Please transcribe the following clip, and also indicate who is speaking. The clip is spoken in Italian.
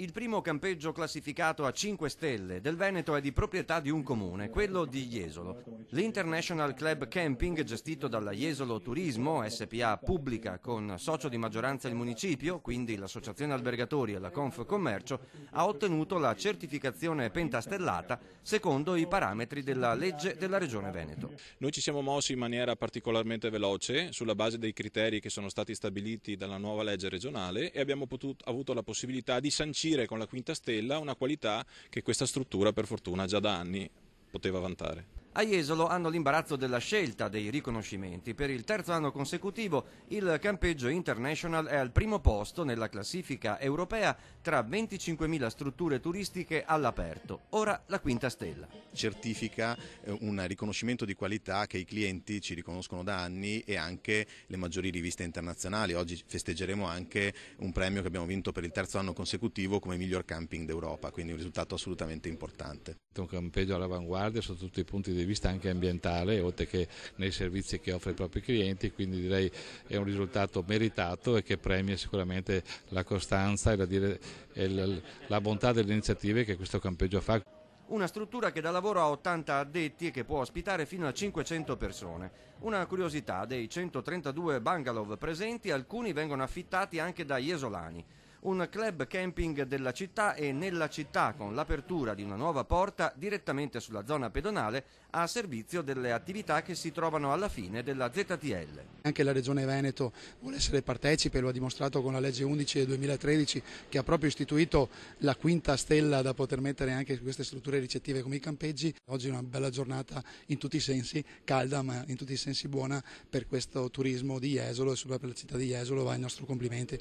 Speaker 1: Il primo campeggio classificato a 5 stelle del Veneto è di proprietà di un comune, quello di Jesolo. L'International Club Camping, gestito dalla Jesolo Turismo, SPA pubblica con socio di maggioranza il municipio, quindi l'Associazione Albergatori e la Confcommercio, ha ottenuto la certificazione pentastellata secondo i parametri della legge della Regione Veneto.
Speaker 2: Noi ci siamo mossi in maniera particolarmente veloce sulla base dei criteri che sono stati stabiliti dalla nuova legge regionale e abbiamo avuto la possibilità di sancire con la quinta stella una qualità che questa struttura per fortuna già da anni poteva vantare.
Speaker 1: A Jesolo hanno l'imbarazzo della scelta dei riconoscimenti. Per il terzo anno consecutivo il campeggio International è al primo posto nella classifica europea tra 25.000 strutture turistiche all'aperto. Ora la quinta stella.
Speaker 3: Certifica un riconoscimento di qualità che i clienti ci riconoscono da anni e anche le maggiori riviste internazionali. Oggi festeggeremo anche un premio che abbiamo vinto per il terzo anno consecutivo come miglior camping d'Europa, quindi un risultato assolutamente importante.
Speaker 4: Un campeggio all'avanguardia sotto tutti i punti di vista anche ambientale, oltre che nei servizi che offre ai propri clienti, quindi direi è un risultato meritato e che premia sicuramente la costanza e la bontà delle iniziative che questo campeggio fa.
Speaker 1: Una struttura che dà lavoro a 80 addetti e che può ospitare fino a 500 persone. Una curiosità: dei 132 bungalow presenti, alcuni vengono affittati anche da jesolani. Un club camping della città e nella città, con l'apertura di una nuova porta direttamente sulla zona pedonale a servizio delle attività che si trovano alla fine della ZTL.
Speaker 5: Anche la Regione Veneto vuole essere partecipe, lo ha dimostrato con la legge 11 del 2013 che ha proprio istituito la quinta stella da poter mettere anche su queste strutture ricettive come i campeggi. Oggi è una bella giornata in tutti i sensi, calda ma in tutti i sensi buona per questo turismo di Jesolo e soprattutto per la città di Jesolo va i nostri complimenti.